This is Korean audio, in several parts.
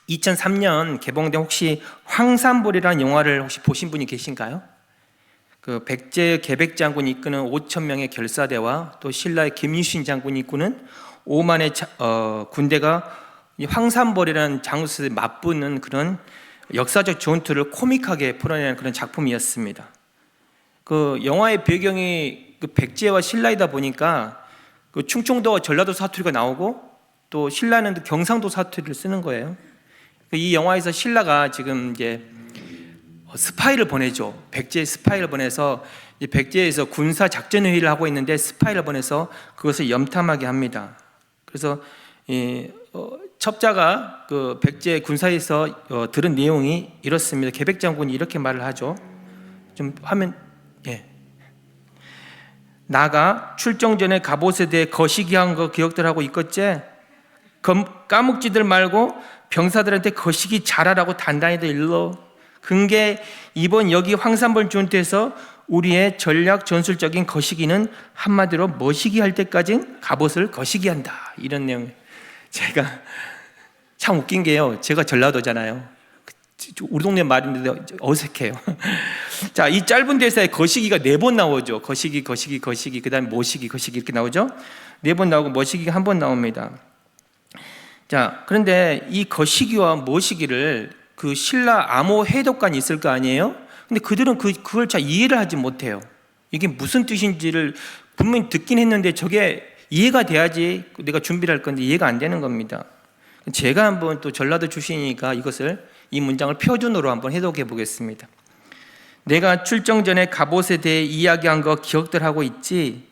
2003년 개봉된 혹시 황산벌이라는 영화를 혹시 보신 분이 계신가요? 그 백제 계백 장군이 이끄는 5천 명의 결사대와 또 신라의 김유신 장군이 이끄는 5만의 군대가 이 황산벌이라는 장소에 맞붙는 그런 역사적 전투를 코믹하게 풀어내는 그런 작품이었습니다. 그 영화의 배경이 그 백제와 신라이다 보니까 그 충청도와 전라도 사투리가 나오고 또 신라는 경상도 사투리를 쓰는 거예요. 이 영화에서 신라가 지금 이제 스파이를 보내죠. 백제 스파이를 보내서 백제에서 군사 작전 회의를 하고 있는데 스파이를 보내서 그것을 염탐하게 합니다. 그래서 첩자가 그 백제 군사에서 들은 내용이 이렇습니다. 계백 장군이 이렇게 말을 하죠. 좀 화면 나가 출정 전에 갑옷에 대해 거시기한 거 기억들 하고 있겠지? 까먹지들 말고 병사들한테 거시기 잘하라고 단단히들 일러. 근게 이번 여기 황산벌 전투에서 우리의 전략 전술적인 거시기는 한마디로 머시기 할 때까진 갑옷을 거시기한다. 이런 내용. 제가 참 웃긴 게요. 제가 전라도잖아요. 우리 동네 말인데 어색해요. 자, 이 짧은 대사에 거시기가 4번 나오죠. 거시기, 그 다음에 모시기, 거시기 이렇게 나오죠. 4번 나오고 머시기가 1번 나옵니다. 자, 그런데 이 거시기와 모시기를 그 신라 암호 해독관이 있을 거 아니에요? 근데 그들은 그걸 잘 이해를 하지 못해요. 이게 무슨 뜻인지를 분명히 듣긴 했는데 저게 이해가 돼야지 내가 준비를 할 건데 이해가 안 되는 겁니다. 제가 한번 또 전라도 출신이니까 이 문장을 표준어로 한번 해독해 보겠습니다. 내가 출정 전에 갑옷에 대해 이야기한 거 기억들 하고 있지?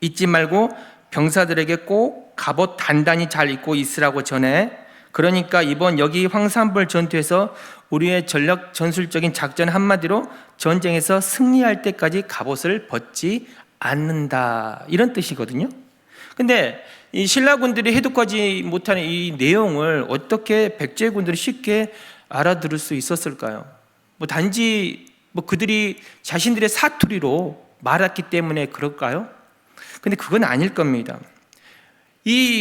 잊지 말고 병사들에게 꼭 갑옷 단단히 잘 입고 있으라고 전해. 그러니까 이번 여기 황산벌 전투에서 우리의 전략 전술적인 작전 한마디로 전쟁에서 승리할 때까지 갑옷을 벗지 않는다. 이런 뜻이거든요. 근데 이 신라군들이 해독하지 못하는 이 내용을 어떻게 백제군들이 쉽게 알아들을 수 있었을까요? 단지 그들이 자신들의 사투리로 말했기 때문에 그럴까요? 근데 그건 아닐 겁니다.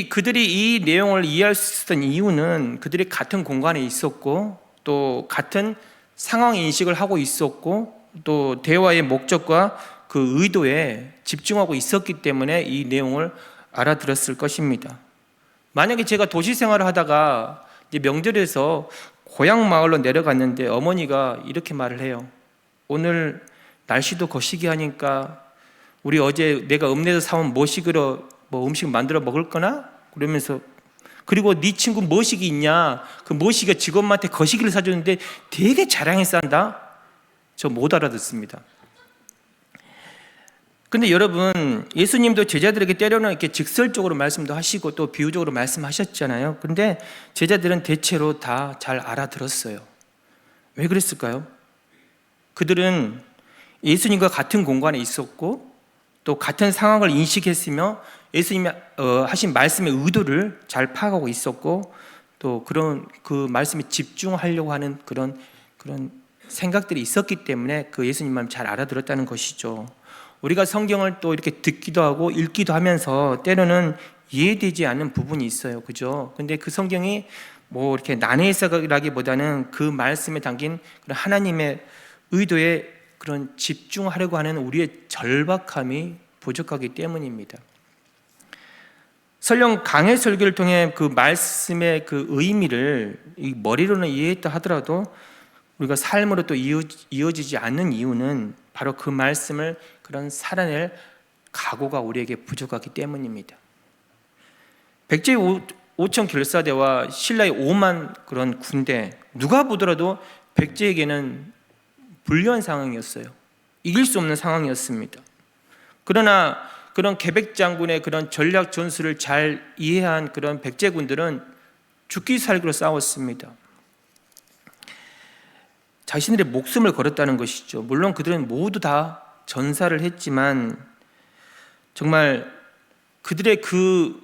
그들이 이 내용을 이해할 수 있었던 이유는 그들이 같은 공간에 있었고 또 같은 상황 인식을 하고 있었고 또 대화의 목적과 그 의도에 집중하고 있었기 때문에 이 내용을 알아들었을 것입니다. 만약에 제가 도시 생활을 하다가 이제 명절에서 고향 마을로 내려갔는데 어머니가 이렇게 말을 해요. 오늘 날씨도 거시기 하니까 우리 어제 내가 읍내에서 사온 머시기로 음식 만들어 먹을 거나? 그러면서 그리고 네 친구 머시기 있냐? 그 머시기가 직원한테 거시기를 사줬는데 되게 자랑해서 한다? 저 못 알아듣습니다. 근데 여러분, 예수님도 제자들에게 때로는 이렇게 직설적으로 말씀도 하시고 또 비유적으로 말씀하셨잖아요. 근데 제자들은 대체로 다 잘 알아들었어요. 왜 그랬을까요? 그들은 예수님과 같은 공간에 있었고 또 같은 상황을 인식했으며 예수님이 하신 말씀의 의도를 잘 파악하고 있었고 또 그 말씀에 집중하려고 하는 그런 생각들이 있었기 때문에 그 예수님 말씀 잘 알아들었다는 것이죠. 우리가 성경을 또 이렇게 듣기도 하고 읽기도 하면서 때로는 이해되지 않는 부분이 있어요. 그죠? 근데 그 성경이 이렇게 난해해서라기보다는 그 말씀에 담긴 그런 하나님의 의도에 그런 집중하려고 하는 우리의 절박함이 부족하기 때문입니다. 설령 강해 설교를 통해 그 말씀의 그 의미를 머리로는 이해했다 하더라도 우리가 삶으로 또 이어지지 않는 이유는 바로 그 말씀을 그런 살아낼 각오가 우리에게 부족하기 때문입니다. 백제의 5천 결사대와 신라의 5만 그런 군대, 누가 보더라도 백제에게는 불리한 상황이었어요. 이길 수 없는 상황이었습니다. 그러나 그런 계백 장군의 그런 전략 전술을 잘 이해한 그런 백제군들은 죽기 살기로 싸웠습니다. 자신들의 목숨을 걸었다는 것이죠. 물론 그들은 모두 다 전사를 했지만 정말 그들의 그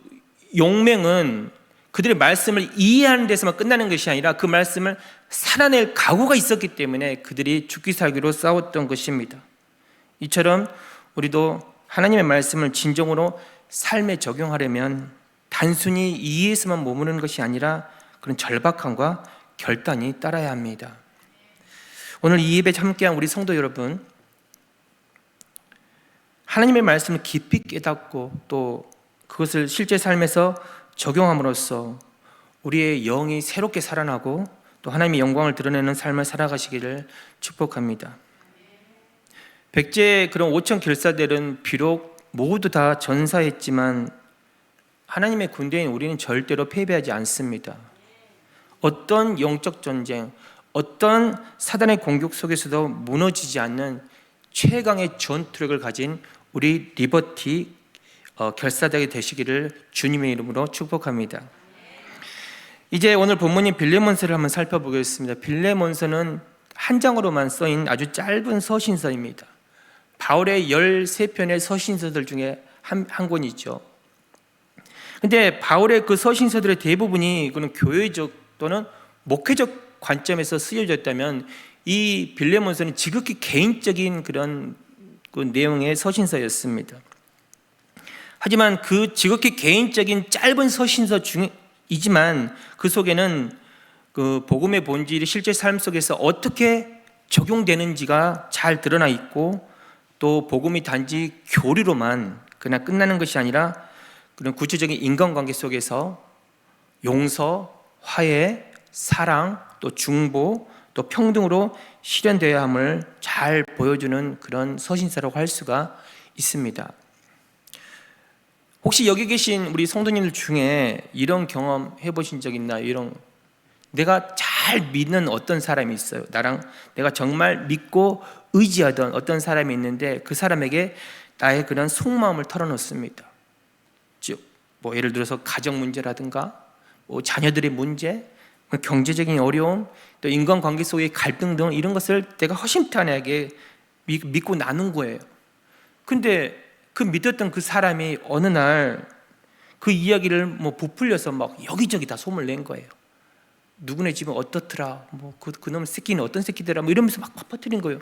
용맹은 그들의 말씀을 이해하는 데서만 끝나는 것이 아니라 그 말씀을 살아낼 각오가 있었기 때문에 그들이 죽기 살기로 싸웠던 것입니다. 이처럼 우리도 하나님의 말씀을 진정으로 삶에 적용하려면 단순히 이해에서만 머무르는 것이 아니라 그런 절박함과 결단이 따라야 합니다. 오늘 이 예배 함께한 우리 성도 여러분, 하나님의 말씀을 깊이 깨닫고 또 그것을 실제 삶에서 적용함으로써 우리의 영이 새롭게 살아나고 또 하나님의 영광을 드러내는 삶을 살아가시기를 축복합니다. 백제의 그런 5천 결사들은 비록 모두 다 전사했지만 하나님의 군대인 우리는 절대로 패배하지 않습니다. 어떤 영적 전쟁, 어떤 사단의 공격 속에서도 무너지지 않는 최강의 전투력을 가진 우리 리버티 결사들이 되시기를 주님의 이름으로 축복합니다. 이제 오늘 본문인 빌레몬서를 한번 살펴보겠습니다. 빌레몬서는 한 장으로만 써인 아주 짧은 서신서입니다. 바울의 13편의 서신서들 중에 한 권이죠. 근데 바울의 그 서신서들의 대부분이 그는 교회적 또는 목회적 관점에서 쓰여졌다면 이 빌레몬서는 지극히 개인적인 그런 그 내용의 서신서였습니다. 하지만 그 지극히 개인적인 짧은 서신서 중이지만 그 속에는 그 복음의 본질이 실제 삶 속에서 어떻게 적용되는지가 잘 드러나 있고 또 복음이 단지 교리로만 그냥 끝나는 것이 아니라 그런 구체적인 인간관계 속에서 용서, 화해, 사랑, 또 중보, 또 평등으로 실현되어야 함을 잘 보여주는 그런 서신서라고 할 수가 있습니다. 혹시 여기 계신 우리 성도님들 중에 이런 경험 해보신 적 있나요? 이런 내가 잘 믿는 어떤 사람이 있어요. 내가 정말 믿고 의지하던 어떤 사람이 있는데 그 사람에게 나의 그런 속마음을 털어놓습니다. 즉, 뭐 예를 들어서 가정 문제라든가, 뭐 자녀들의 문제, 경제적인 어려움, 또 인간관계 속의 갈등 등 이런 것을 내가 허심탄회하게 믿고 나눈 거예요. 근데 그 믿었던 그 사람이 어느 날 그 이야기를 뭐 부풀려서 막 여기저기 다 소문을 낸 거예요. 누구네 집은 어떻더라, 뭐 그놈 새끼는 어떤 새끼더라, 뭐 이러면서 막 퍼뜨린 거예요.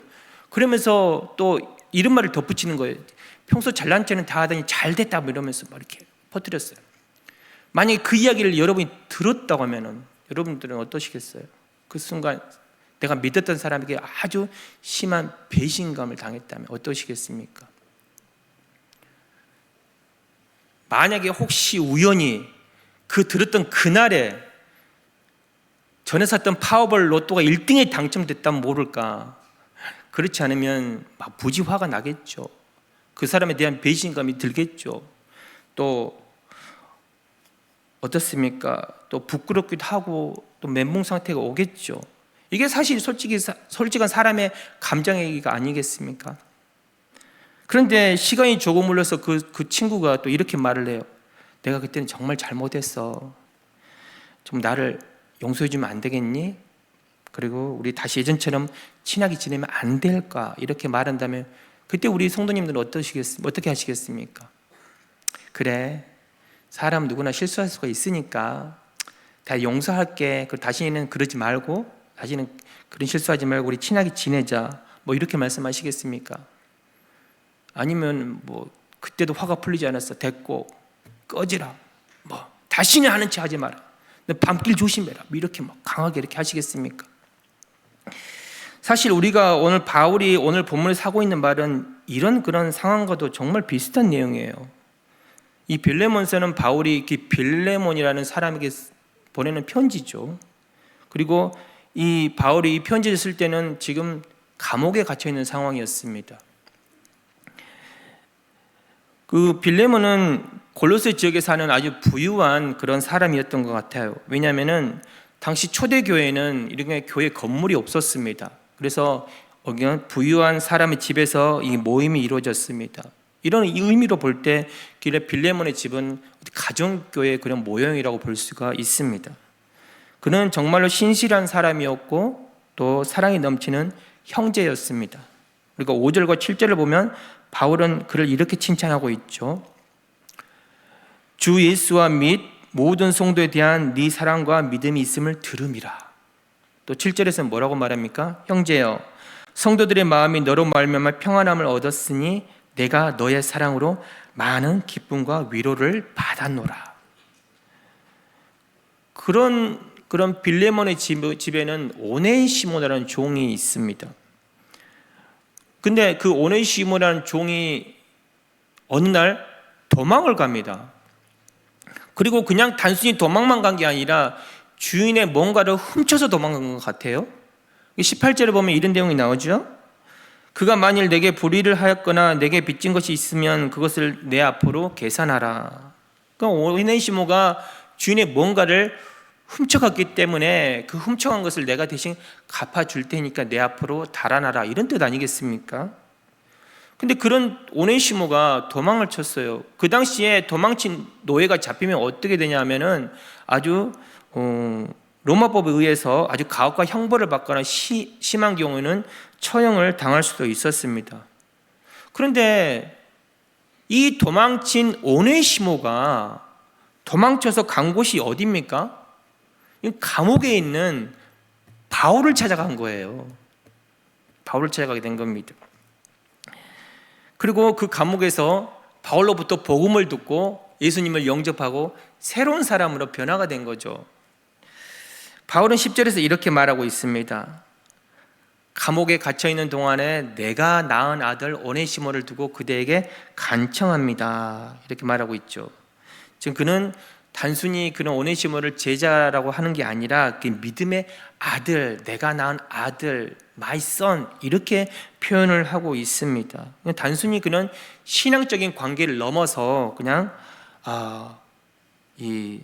그러면서 또 이런 말을 덧붙이는 거예요. 평소 잘난 체는 다 하더니 잘 됐다, 뭐 이러면서 막 이렇게 퍼뜨렸어요. 만약에 그 이야기를 여러분이 들었다고 하면은 여러분들은 어떠시겠어요? 그 순간 내가 믿었던 사람에게 아주 심한 배신감을 당했다면 어떠시겠습니까? 만약에 혹시 우연히 그 들었던 그날에 전에 샀던 파워볼 로또가 1등에 당첨됐다면 모를까? 그렇지 않으면 막 부지 화가 나겠죠. 그 사람에 대한 배신감이 들겠죠. 또 어떻습니까? 또 부끄럽기도 하고 또 멘붕 상태가 오겠죠. 이게 사실 솔직한 사람의 감정 얘기가 아니겠습니까? 그런데 시간이 조금 흘러서 그 친구가 또 이렇게 말을 해요. 내가 그때는 정말 잘못했어. 좀 나를 용서해 주면 안 되겠니? 그리고 우리 다시 예전처럼 친하게 지내면 안 될까? 이렇게 말한다면 그때 우리 성도님들은 어떻게 하시겠습니까? 그래, 사람 누구나 실수할 수가 있으니까 다 용서할게. 다시는 그러지 말고, 다시는 그런 실수하지 말고 우리 친하게 지내자. 뭐 이렇게 말씀하시겠습니까? 아니면 뭐 그때도 화가 풀리지 않았어. 됐고 꺼지라. 뭐 다시는 하는 체 하지 마라. 밤길 조심해라. 뭐 이렇게 막 강하게 이렇게 하시겠습니까? 사실 우리가 바울이 오늘 본문에 하고 있는 말은 이런 그런 상황과도 정말 비슷한 내용이에요. 이 빌레몬서는 바울이 빌레몬이라는 사람에게 보내는 편지죠. 그리고 이 바울이 이 편지를 쓸 때는 지금 감옥에 갇혀 있는 상황이었습니다. 그 빌레몬은 골로새 지역에 사는 아주 부유한 그런 사람이었던 것 같아요. 왜냐하면은 당시 초대교회는 이런 교회 건물이 없었습니다. 그래서 부유한 사람의 집에서 이 모임이 이루어졌습니다. 이런 의미로 볼 때 빌레몬의 집은 가정교회의 그런 모형이라고 볼 수가 있습니다. 그는 정말로 신실한 사람이었고 또 사랑이 넘치는 형제였습니다. 그리고 5절과 7절을 보면 바울은 그를 이렇게 칭찬하고 있죠. 주 예수와 및 모든 성도에 대한 네 사랑과 믿음이 있음을 들음이라. 또 7절에서는 뭐라고 말합니까? 형제여, 성도들의 마음이 너로 말미암아 평안함을 얻었으니 내가 너의 사랑으로 많은 기쁨과 위로를 받았노라. 그런 그런 빌레몬의 집에는 오네시모라는 종이 있습니다. 근데 그 오네시모라는 종이 어느 날 도망을 갑니다. 그리고 그냥 단순히 도망만 간 게 아니라 주인의 뭔가를 훔쳐서 도망간 것 같아요. 18절에 보면 이런 내용이 나오죠. 그가 만일 내게 불의를 하였거나 내게 빚진 것이 있으면 그것을 내 앞으로 계산하라. 그러니까 오네시모가 주인의 뭔가를 훔쳐갔기 때문에 그 훔쳐간 것을 내가 대신 갚아줄 테니까 내 앞으로 달아나라, 이런 뜻 아니겠습니까? 근데 그런 오네시모가 도망을 쳤어요. 그 당시에 도망친 노예가 잡히면 어떻게 되냐면은 아주 로마법에 의해서 아주 가혹한 형벌을 받거나 심한 경우에는 처형을 당할 수도 있었습니다. 그런데 이 도망친 오네시모가 도망쳐서 간 곳이 어디입니까? 감옥에 있는 바울을 찾아간 거예요. 바울을 찾아가게 된 겁니다. 그리고 그 감옥에서 바울로부터 복음을 듣고 예수님을 영접하고 새로운 사람으로 변화가 된 거죠. 바울은 10절에서 이렇게 말하고 있습니다. 감옥에 갇혀있는 동안에 내가 낳은 아들 오네시모를 두고 그대에게 간청합니다, 이렇게 말하고 있죠. 지금 그는 단순히 그는 오네시모를 제자라고 하는 게 아니라 그 믿음의 아들, 내가 낳은 아들, my son, 이렇게 표현을 하고 있습니다. 단순히 그는 신앙적인 관계를 넘어서 그냥 이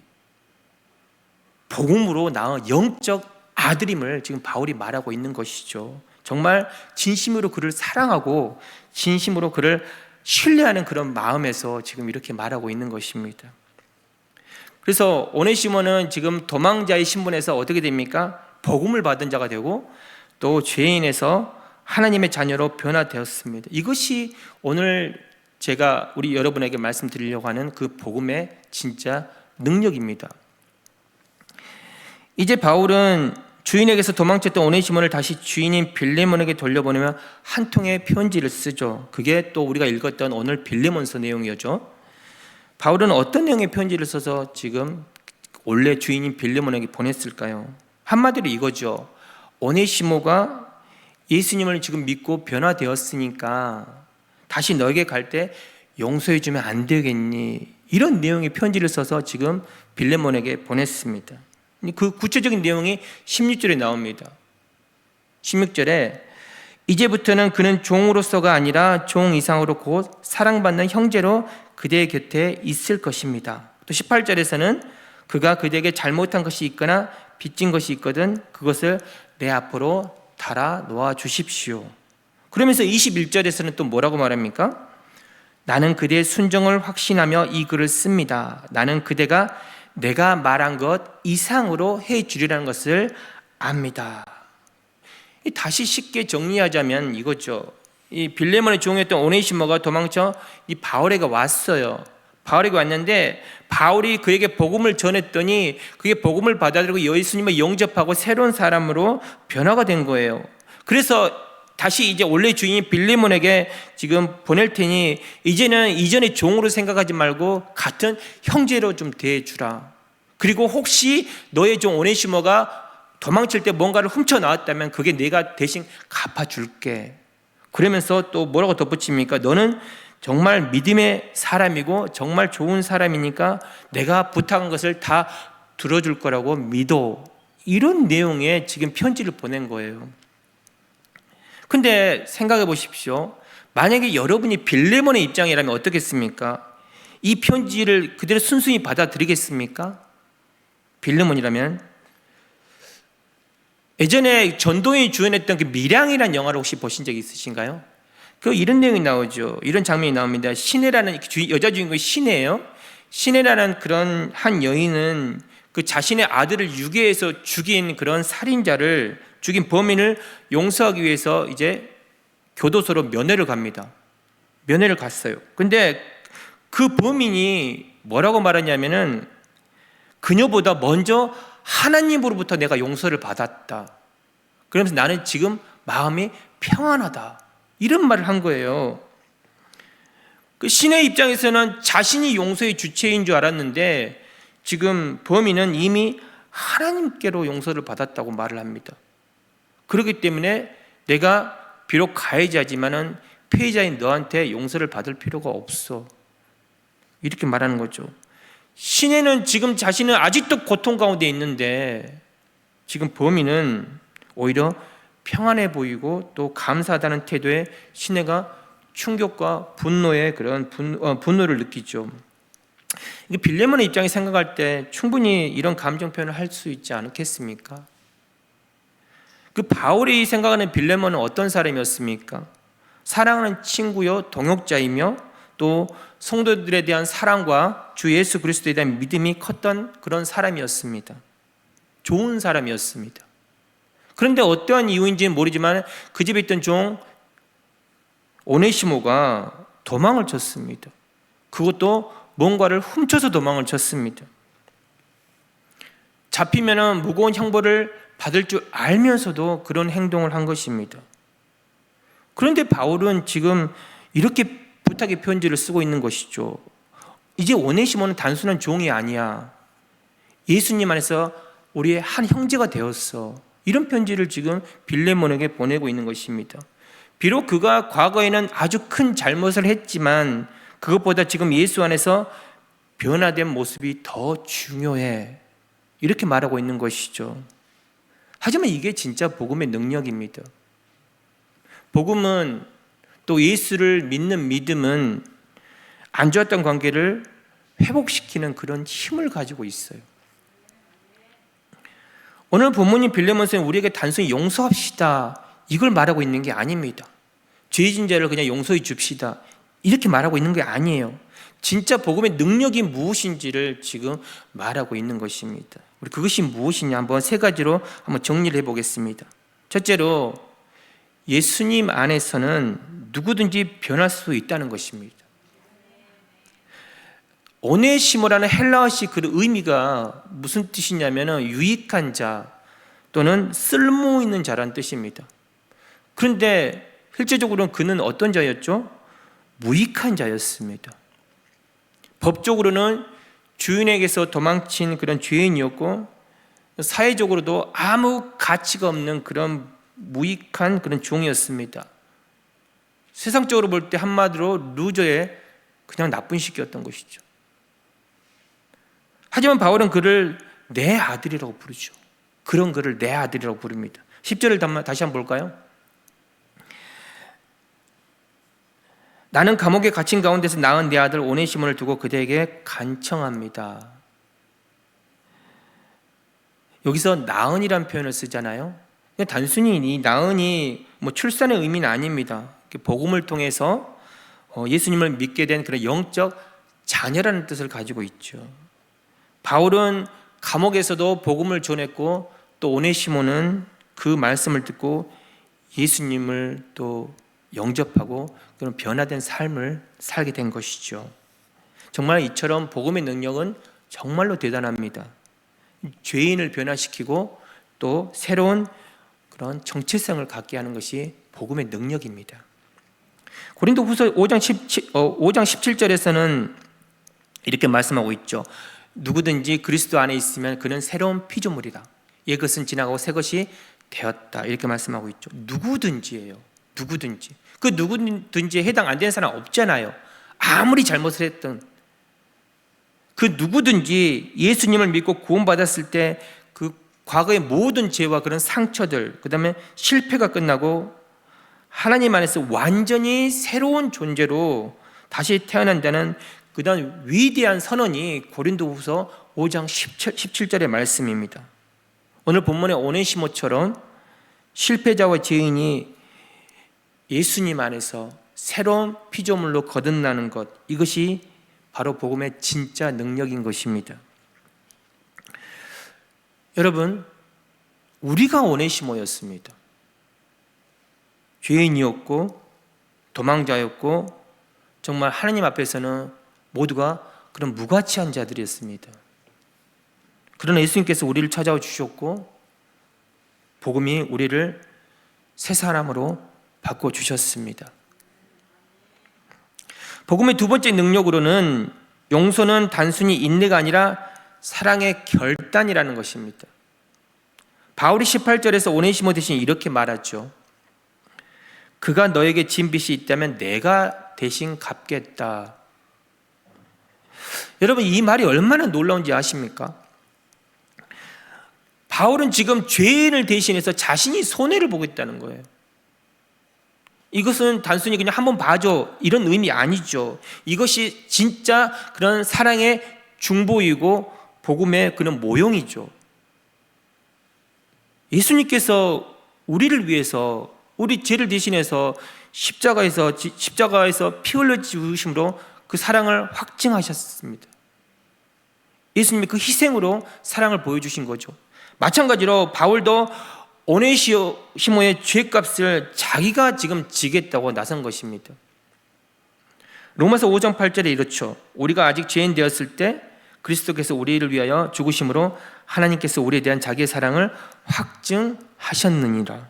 복음으로 낳은 영적 아들임을 지금 바울이 말하고 있는 것이죠. 정말 진심으로 그를 사랑하고 진심으로 그를 신뢰하는 그런 마음에서 지금 이렇게 말하고 있는 것입니다. 그래서 오네시모는 지금 도망자의 신분에서 어떻게 됩니까? 복음을 받은 자가 되고 또 죄인에서 하나님의 자녀로 변화되었습니다. 이것이 오늘 제가 우리 여러분에게 말씀드리려고 하는 그 복음의 진짜 능력입니다. 이제 바울은 주인에게서 도망쳤던 오네시모를 다시 주인인 빌레몬에게 돌려보내며 한 통의 편지를 쓰죠. 그게 또 우리가 읽었던 오늘 빌레몬서 내용이었죠. 바울은 어떤 내용의 편지를 써서 지금 원래 주인인 빌레몬에게 보냈을까요? 한마디로 이거죠. 오네시모가 예수님을 지금 믿고 변화되었으니까 다시 너에게 갈 때 용서해 주면 안 되겠니? 이런 내용의 편지를 써서 지금 빌레몬에게 보냈습니다. 그 구체적인 내용이 16절에 나옵니다. 16절에 이제부터는 그는 종으로서가 아니라 종 이상으로 곧 사랑받는 형제로 그대의 곁에 있을 것입니다. 또 18절에서는 그가 그대에게 잘못한 것이 있거나 빚진 것이 있거든 그것을 내 앞으로 달아 놓아 주십시오. 그러면서 21절에서는 또 뭐라고 말합니까? 나는 그대의 순종을 확신하며 이 글을 씁니다. 나는 그대가 내가 말한 것 이상으로 해 주리라는 것을 압니다. 다시 쉽게 정리하자면 이거죠. 이 빌레몬의 종이었던 오네시모가 도망쳐 이 바울에게 왔어요. 바울에게 왔는데 바울이 그에게 복음을 전했더니 그게 복음을 받아들이고 예수님을 영접하고 새로운 사람으로 변화가 된 거예요. 그래서 다시 이제 원래 주인인 빌레몬에게 지금 보낼 테니 이제는 이전의 종으로 생각하지 말고 같은 형제로 좀 대해주라. 그리고 혹시 너의 종 오네시모가 도망칠 때 뭔가를 훔쳐 나왔다면 그게 내가 대신 갚아줄게. 그러면서 또 뭐라고 덧붙입니까? 너는 정말 믿음의 사람이고 정말 좋은 사람이니까 내가 부탁한 것을 다 들어줄 거라고 믿어. 이런 내용의 지금 편지를 보낸 거예요. 근데 생각해 보십시오. 만약에 여러분이 빌레몬의 입장이라면 어떻겠습니까? 이 편지를 그대로 순순히 받아들이겠습니까? 빌레몬이라면. 예전에 전도연이 주연했던 그 밀양이라는 영화를 혹시 보신 적 있으신가요? 그 이런 내용이 나오죠. 이런 장면이 나옵니다. 시내라는 여자 주인공이 시내예요. 시내라는 그런 한 여인은 그 자신의 아들을 유괴해서 죽인 그런 살인자를 죽인 범인을 용서하기 위해서 이제 교도소로 면회를 갑니다. 면회를 갔어요. 근데 그 범인이 뭐라고 말하냐면은 그녀보다 먼저 하나님으로부터 내가 용서를 받았다. 그러면서 나는 지금 마음이 평안하다. 이런 말을 한 거예요. 그 신의 입장에서는 자신이 용서의 주체인 줄 알았는데 지금 범인은 이미 하나님께로 용서를 받았다고 말을 합니다. 그렇기 때문에 내가 비록 가해자지만은 피해자인 너한테 용서를 받을 필요가 없어. 이렇게 말하는 거죠. 시내는 지금 자신은 아직도 고통 가운데 있는데 지금 범인은 오히려 평안해 보이고 또 감사하다는 태도에 시내가 충격과 분노의 그런 분노를 느끼죠. 빌레몬의 입장에 생각할 때 충분히 이런 감정 표현을 할 수 있지 않겠습니까? 그 바울이 생각하는 빌레몬은 어떤 사람이었습니까? 사랑하는 친구요 동역자이며 또 성도들에 대한 사랑과 주 예수 그리스도에 대한 믿음이 컸던 그런 사람이었습니다. 좋은 사람이었습니다. 그런데 어떠한 이유인지는 모르지만 그 집에 있던 종 오네시모가 도망을 쳤습니다. 그것도 뭔가를 훔쳐서 도망을 쳤습니다. 잡히면 무거운 형벌을 받을 줄 알면서도 그런 행동을 한 것입니다. 그런데 바울은 지금 이렇게 부탁의 편지를 쓰고 있는 것이죠. 이제 오네시모는 단순한 종이 아니야. 예수님 안에서 우리의 한 형제가 되었어. 이런 편지를 지금 빌레몬에게 보내고 있는 것입니다. 비록 그가 과거에는 아주 큰 잘못을 했지만 그것보다 지금 예수 안에서 변화된 모습이 더 중요해. 이렇게 말하고 있는 것이죠. 하지만 이게 진짜 복음의 능력입니다. 복음은 또 예수를 믿는 믿음은 안 좋았던 관계를 회복시키는 그런 힘을 가지고 있어요. 오늘 본문인 빌레몬서는 우리에게 단순히 용서합시다 이걸 말하고 있는 게 아닙니다. 죄진 자를 그냥 용서해 줍시다 이렇게 말하고 있는 게 아니에요. 진짜 복음의 능력이 무엇인지를 지금 말하고 있는 것입니다. 우리 그것이 무엇이냐 한번 세 가지로 한번 정리를 해보겠습니다. 첫째로 예수님 안에서는 누구든지 변할 수 있다는 것입니다. 오네시모라는 헬라어식 그 의미가 무슨 뜻이냐면 유익한 자 또는 쓸모 있는 자라는 뜻입니다. 그런데 실제적으로는 그는 어떤 자였죠? 무익한 자였습니다. 법적으로는 주인에게서 도망친 그런 죄인이었고 사회적으로도 아무 가치가 없는 그런 무익한 그런 종이었습니다. 세상적으로 볼 때 한마디로 루저의 그냥 나쁜 시기였던 것이죠. 하지만 바울은 그를 내 아들이라고 부르죠. 그런 그를 내 아들이라고 부릅니다. 10절을 다시 한번 볼까요? 나는 감옥에 갇힌 가운데서 낳은 내 아들 오네시몬을 두고 그대에게 간청합니다. 여기서 낳은이란 표현을 쓰잖아요. 단순히 이 낳은이 출산의 의미는 아닙니다. 복음을 통해서 예수님을 믿게 된 그런 영적 자녀라는 뜻을 가지고 있죠. 바울은 감옥에서도 복음을 전했고 또 오네시모는 그 말씀을 듣고 예수님을 또 영접하고 그런 변화된 삶을 살게 된 것이죠. 정말 이처럼 복음의 능력은 정말로 대단합니다. 죄인을 변화시키고 또 새로운 그런 정체성을 갖게 하는 것이 복음의 능력입니다. 고린도후서 5장 17절에서는 이렇게 말씀하고 있죠. 누구든지 그리스도 안에 있으면 그는 새로운 피조물이다. 옛 것은 지나가고 새 것이 되었다. 이렇게 말씀하고 있죠. 누구든지예요. 누구든지. 그 누구든지에 해당 안 되는 사람 없잖아요. 아무리 잘못을 했든 그 누구든지 예수님을 믿고 구원받았을 때 그 과거의 모든 죄와 그런 상처들, 그 다음에 실패가 끝나고 하나님 안에서 완전히 새로운 존재로 다시 태어난다는 그다음 위대한 선언이 고린도후서 5장 17절의 말씀입니다. 오늘 본문의 오네시모처럼 실패자와 죄인이 예수님 안에서 새로운 피조물로 거듭나는 것, 이것이 바로 복음의 진짜 능력인 것입니다. 여러분, 우리가 오네시모였습니다. 죄인이었고 도망자였고 정말 하나님 앞에서는 모두가 그런 무가치한 자들이었습니다. 그러나 예수님께서 우리를 찾아와 주셨고 복음이 우리를 새 사람으로 바꿔주셨습니다. 복음의 두 번째 능력으로는 용서는 단순히 인내가 아니라 사랑의 결단이라는 것입니다. 바울이 18절에서 오네시모 대신 이렇게 말하죠. 그가 너에게 진 빚이 있다면 내가 대신 갚겠다. 여러분, 이 말이 얼마나 놀라운지 아십니까? 바울은 지금 죄인을 대신해서 자신이 손해를 보고 있다는 거예요. 이것은 단순히 그냥 한번 봐줘 이런 의미 아니죠. 이것이 진짜 그런 사랑의 중보이고 복음의 그런 모형이죠. 예수님께서 우리를 위해서 우리 죄를 대신해서 십자가에서 피 흘려 죽으심으로 그 사랑을 확증하셨습니다. 예수님이 그 희생으로 사랑을 보여주신 거죠. 마찬가지로 바울도 오네시모의 죄값을 자기가 지금 지겠다고 나선 것입니다. 로마서 5장 8절에 이렇죠. 우리가 아직 죄인 되었을 때 그리스도께서 우리를 위하여 죽으심으로 하나님께서 우리에 대한 자기의 사랑을 확증하셨느니라.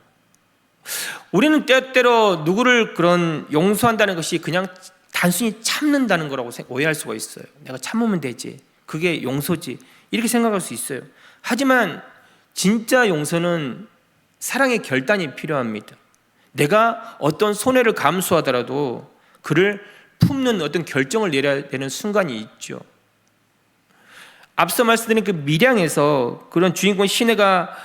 우리는 때때로 누구를 그런 용서한다는 것이 그냥 단순히 참는다는 거라고 오해할 수가 있어요. 내가 참으면 되지, 그게 용서지, 이렇게 생각할 수 있어요. 하지만 진짜 용서는 사랑의 결단이 필요합니다. 내가 어떤 손해를 감수하더라도 그를 품는 어떤 결정을 내려야 되는 순간이 있죠. 앞서 말씀드린 그 밀양에서 그런 주인공 시내가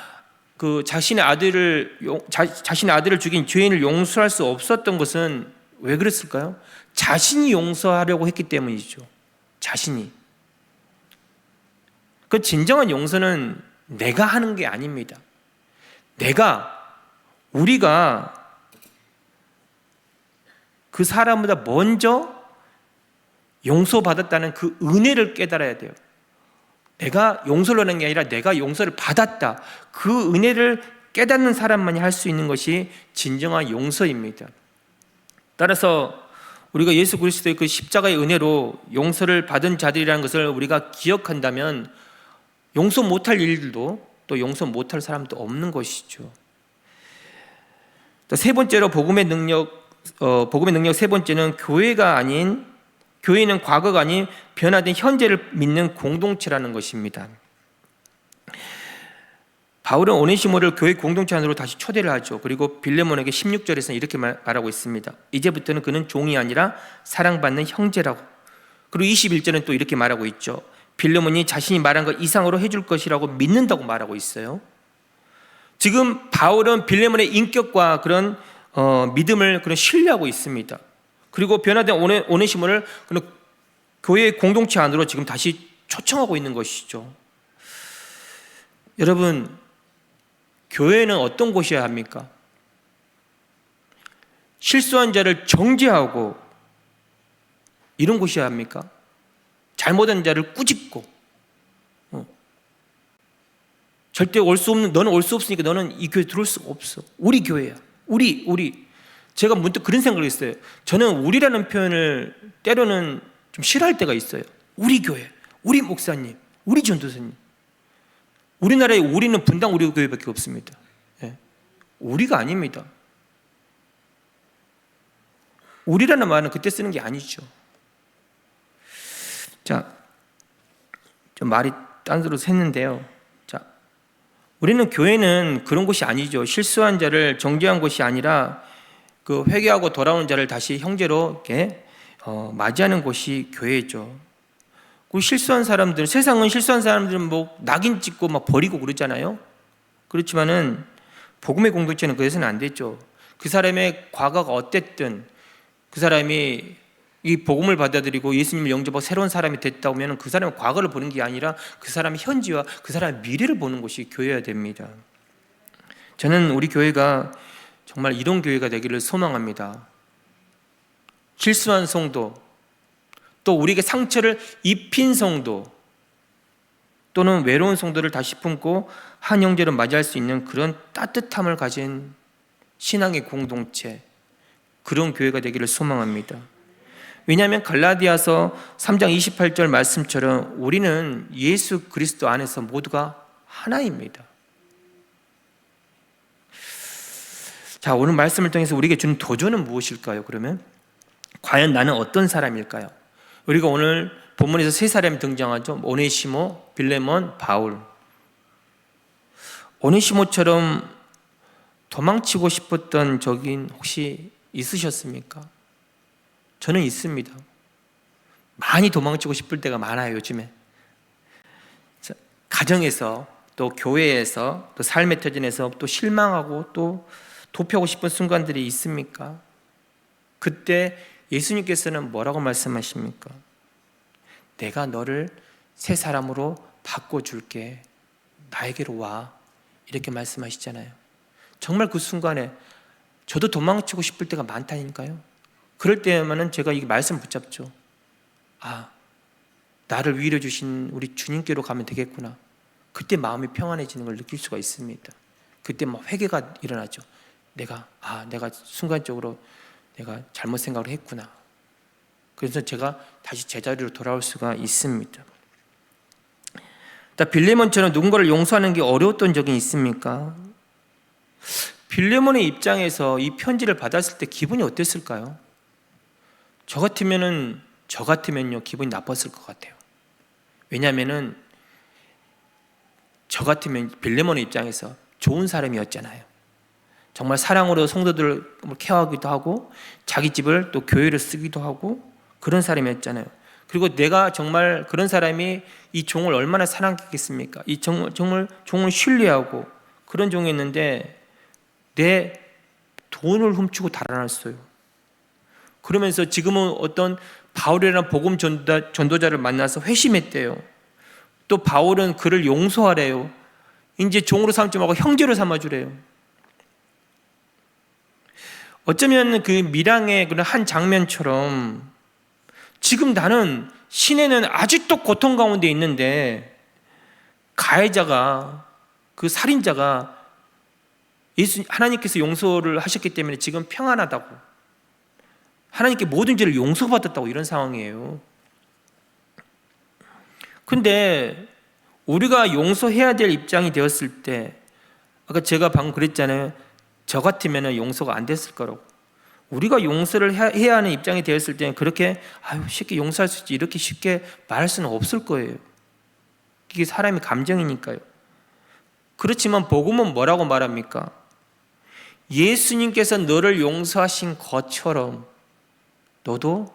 그 자신의 아들을 죽인 죄인을 용서할 수 없었던 것은 왜 그랬을까요? 자신이 용서하려고 했기 때문이죠. 자신이. 그 진정한 용서는 내가 하는 게 아닙니다. 우리가 그 사람보다 먼저 용서받았다는 그 은혜를 깨달아야 돼요. 내가 용서를 하는 게 아니라 내가 용서를 받았다. 그 은혜를 깨닫는 사람만이 할 수 있는 것이 진정한 용서입니다. 따라서 우리가 예수 그리스도의 그 십자가의 은혜로 용서를 받은 자들이라는 것을 우리가 기억한다면 용서 못할 일들도 또 용서 못할 사람도 없는 것이죠. 세 번째로 복음의 능력 세 번째는 교회는 과거가 아닌 변화된 현재를 믿는 공동체라는 것입니다. 바울은 오네시모를 교회 공동체 안으로 다시 초대를 하죠. 그리고 빌레몬에게 16절에서는 이렇게 말하고 있습니다. 이제부터는 그는 종이 아니라 사랑받는 형제라고. 그리고 21절은 또 이렇게 말하고 있죠. 빌레몬이 자신이 말한 것 이상으로 해줄 것이라고 믿는다고 말하고 있어요. 지금 바울은 빌레몬의 인격과 그런 믿음을 그런 신뢰하고 있습니다. 그리고 변화된 오네시모를 그런 교회의 공동체 안으로 지금 다시 초청하고 있는 것이죠. 여러분, 교회는 어떤 곳이어야 합니까? 실수한 자를 정죄하고 이런 곳이어야 합니까? 잘못한 자를 꾸짖고 절대 너는 올 수 없으니까 너는 이 교회에 들어올 수가 없어. 우리 교회야. 우리. 제가 문득 그런 생각을 했어요. 저는 우리라는 표현을 때로는 좀 싫어할 때가 있어요. 우리 교회, 우리 목사님, 우리 전도사님. 우리나라에 우리는 분당 우리 교회밖에 없습니다. 예. 우리가 아닙니다. 우리라는 말은 그때 쓰는 게 아니죠. 자, 좀 말이 딴 데로 샜는데요. 자, 우리는 교회는 그런 곳이 아니죠. 실수한 자를 정죄한 곳이 아니라 그 회개하고 돌아오는 자를 다시 형제로 이렇게 맞이하는 곳이 교회죠. 그 실수한 사람들, 세상은 실수한 사람들은 뭐 낙인 찍고 막 버리고 그러잖아요. 그렇지만은 복음의 공동체는 그래서는 안 됐죠. 그 사람의 과거가 어땠든 그 사람이 이 복음을 받아들이고 예수님을 영접하고 새로운 사람이 됐다고 하면 그 사람의 과거를 보는 게 아니라 그 사람의 현지와 그 사람의 미래를 보는 것이 교회여야 됩니다. 저는 우리 교회가 정말 이런 교회가 되기를 소망합니다. 실수한 성도, 또 우리에게 상처를 입힌 성도, 또는 외로운 성도를 다시 품고 한 형제로 맞이할 수 있는 그런 따뜻함을 가진 신앙의 공동체, 그런 교회가 되기를 소망합니다. 왜냐하면 갈라디아서 3장 28절 말씀처럼 우리는 예수 그리스도 안에서 모두가 하나입니다. 자, 오늘 말씀을 통해서 우리에게 주는 도전은 무엇일까요? 그러면 과연 나는 어떤 사람일까요? 우리가 오늘 본문에서 세 사람이 등장하죠. 오네시모, 빌레몬, 바울. 오네시모처럼 도망치고 싶었던 적이 혹시 있으셨습니까? 저는 있습니다. 많이 도망치고 싶을 때가 많아요, 요즘에. 가정에서, 또 교회에서, 또 삶의 터전에서 또 실망하고 또 도피하고 싶은 순간들이 있습니까? 그때 예수님께서는 뭐라고 말씀하십니까? 내가 너를 새 사람으로 바꿔줄게. 나에게로 와. 이렇게 말씀하시잖아요. 정말 그 순간에 저도 도망치고 싶을 때가 많다니까요. 그럴 때만은 제가 이 말씀 붙잡죠. 아, 나를 위로 주신 우리 주님께로 가면 되겠구나. 그때 마음이 평안해지는 걸 느낄 수가 있습니다. 그때 막 회개가 일어나죠. 내가 순간적으로 내가 잘못 생각을 했구나. 그래서 제가 다시 제자리로 돌아올 수가 있습니다. 빌레몬처럼 누군가를 용서하는 게 어려웠던 적이 있습니까? 빌레몬의 입장에서 이 편지를 받았을 때 기분이 어땠을까요? 저 같으면요 기분이 나빴을 것 같아요. 왜냐하면은 저 같으면 빌레몬의 입장에서 좋은 사람이었잖아요. 정말 사랑으로 성도들을 케어하기도 하고 자기 집을 또 교회를 쓰기도 하고 그런 사람이었잖아요. 그리고 내가 정말 그런 사람이 이 종을 얼마나 사랑했겠습니까? 이 종을 신뢰하고 그런 종이었는데 내 돈을 훔치고 달아났어요. 그러면서 지금은 어떤 바울이라는 복음 전도자를 만나서 회심했대요. 또 바울은 그를 용서하래요. 이제 종으로 삼지 말고 형제로 삼아주래요. 어쩌면 그 밀항의 그런 한 장면처럼 지금 나는 시내는 아직도 고통 가운데 있는데 가해자가 그 살인자가 하나님께서 용서를 하셨기 때문에 지금 평안하다고, 하나님께 모든 죄를 용서받았다고 이런 상황이에요. 근데 우리가 용서해야 될 입장이 되었을 때, 아까 제가 방금 그랬잖아요. 저 같으면 용서가 안 됐을 거라고. 우리가 용서를 해야 하는 입장이 되었을 때는 그렇게 쉽게 용서할 수 있지 이렇게 쉽게 말할 수는 없을 거예요. 이게 사람의 감정이니까요. 그렇지만 복음은 뭐라고 말합니까? 예수님께서 너를 용서하신 것처럼 너도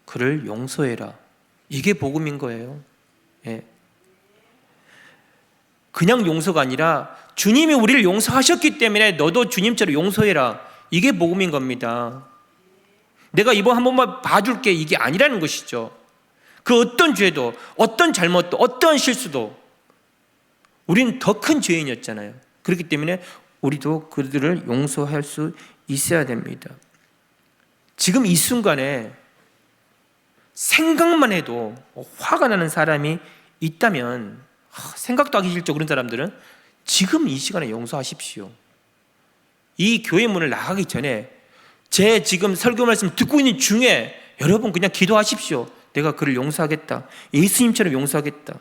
그를 용서해라. 이게 복음인 거예요. 예. 그냥 용서가 아니라 주님이 우리를 용서하셨기 때문에 너도 주님처럼 용서해라. 이게 복음인 겁니다. 내가 이번 한 번만 봐줄게 이게 아니라는 것이죠. 그 어떤 죄도, 어떤 잘못도, 어떤 실수도 우리는 더 큰 죄인이었잖아요. 그렇기 때문에 우리도 그들을 용서할 수 있어야 됩니다. 지금 이 순간에 생각만 해도 화가 나는 사람이 있다면, 생각도 하기 싫죠. 그런 사람들은 지금 이 시간에 용서하십시오. 이 교회 문을 나가기 전에 제 지금 설교 말씀 듣고 있는 중에 여러분 그냥 기도하십시오. 내가 그를 용서하겠다. 예수님처럼 용서하겠다.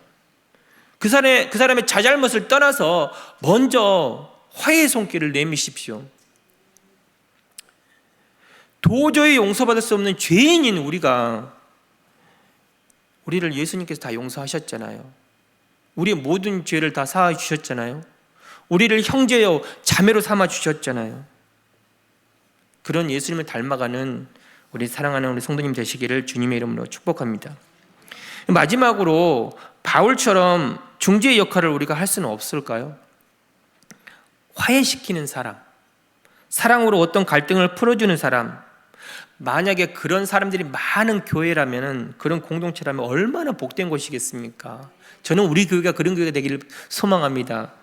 그 사람의 자잘못을 떠나서 먼저 화해의 손길을 내미십시오. 도저히 용서받을 수 없는 죄인인 우리를 예수님께서 다 용서하셨잖아요. 우리의 모든 죄를 다 사하 주셨잖아요. 우리를 형제요 자매로 삼아 주셨잖아요. 그런 예수님을 닮아가는 우리 사랑하는 우리 성도님 되시기를 주님의 이름으로 축복합니다. 마지막으로 바울처럼 중재의 역할을 우리가 할 수는 없을까요? 화해시키는 사람, 사랑으로 어떤 갈등을 풀어주는 사람, 만약에 그런 사람들이 많은 교회라면, 그런 공동체라면 얼마나 복된 것이겠습니까? 저는 우리 교회가 그런 교회가 되기를 소망합니다.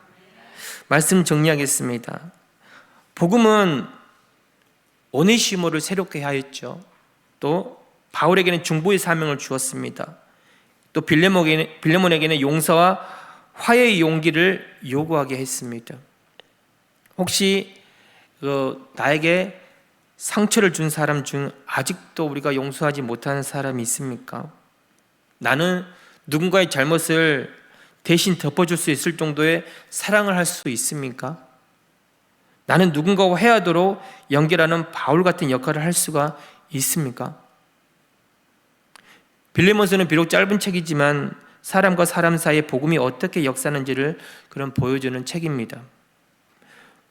말씀 정리하겠습니다. 복음은 오네시모를 새롭게 하였죠. 또 바울에게는 중보의 사명을 주었습니다. 또 빌레몬에게는 용서와 화해의 용기를 요구하게 했습니다. 혹시 나에게 상처를 준 사람 중 아직도 우리가 용서하지 못하는 사람이 있습니까? 나는 누군가의 잘못을 대신 덮어줄 수 있을 정도의 사랑을 할 수 있습니까? 나는 누군가와 회화도록 연결하는 바울 같은 역할을 할 수가 있습니까? 빌레몬서는 비록 짧은 책이지만 사람과 사람 사이에 복음이 어떻게 역사하는지를 그런 보여주는 책입니다.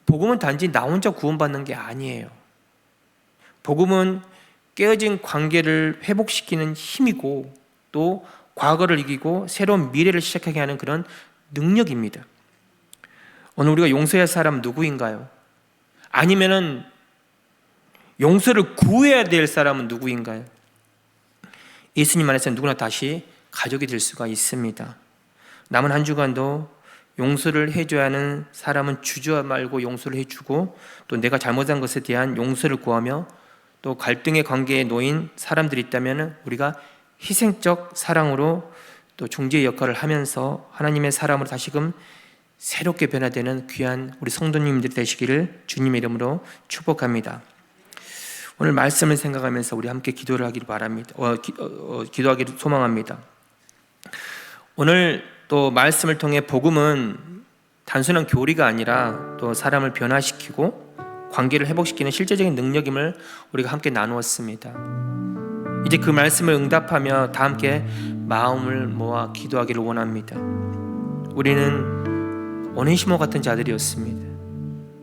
복음은 단지 나 혼자 구원받는 게 아니에요. 복음은 깨어진 관계를 회복시키는 힘이고 또 과거를 이기고 새로운 미래를 시작하게 하는 그런 능력입니다. 오늘 우리가 용서해야 할 사람은 누구인가요? 아니면은 용서를 구해야 될 사람은 누구인가요? 예수님 안에서 누구나 다시 가족이 될 수가 있습니다. 남은 한 주간도 용서를 해줘야 하는 사람은 주저 말고 용서를 해주고 또 내가 잘못한 것에 대한 용서를 구하며 또 갈등의 관계에 놓인 사람들이 있다면 우리가 희생적 사랑으로 또 중재의 역할을 하면서 하나님의 사람으로 다시금 새롭게 변화되는 귀한 우리 성도님들 되시기를 주님의 이름으로 축복합니다. 오늘 말씀을 생각하면서 우리 함께 기도를 하기를 바랍니다. 기도하기를 소망합니다. 오늘 또 말씀을 통해 복음은 단순한 교리가 아니라 또 사람을 변화시키고 관계를 회복시키는 실제적인 능력임을 우리가 함께 나누었습니다. 이제 그 말씀을 응답하며 다 함께 마음을 모아 기도하기를 원합니다. 우리는 오네시모 같은 자들이었습니다.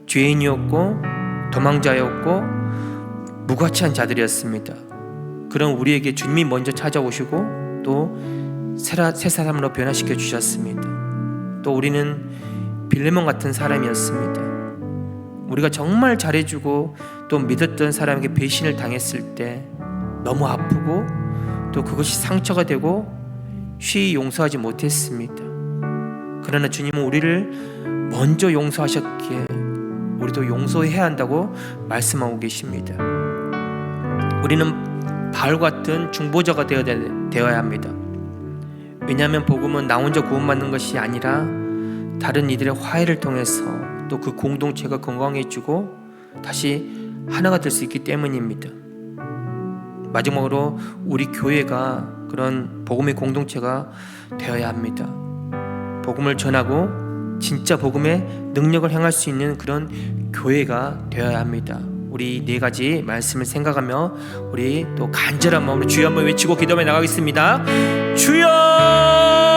죄인이었고 도망자였고 무가치한 자들이었습니다. 그런 우리에게 주님이 먼저 찾아오시고 또 새 사람으로 변화시켜 주셨습니다. 또 우리는 빌레몬 같은 사람이었습니다. 우리가 정말 잘해주고 또 믿었던 사람에게 배신을 당했을 때 너무 아프고 또 그것이 상처가 되고 쉬이 용서하지 못했습니다. 그러나 주님은 우리를 먼저 용서하셨기에 우리도 용서해야 한다고 말씀하고 계십니다. 우리는 바울 같은 중보자가 되어야 합니다. 왜냐하면 복음은 나 혼자 구원받는 것이 아니라 다른 이들의 화해를 통해서 또 그 공동체가 건강해지고 다시 하나가 될 수 있기 때문입니다. 마지막으로 우리 교회가 그런 복음의 공동체가 되어야 합니다. 복음을 전하고 진짜 복음의 능력을 행할 수 있는 그런 교회가 되어야 합니다. 우리 네 가지 말씀을 생각하며 우리 또 간절한 마음으로 주여 한번 외치고 기도해 나가겠습니다. 주여!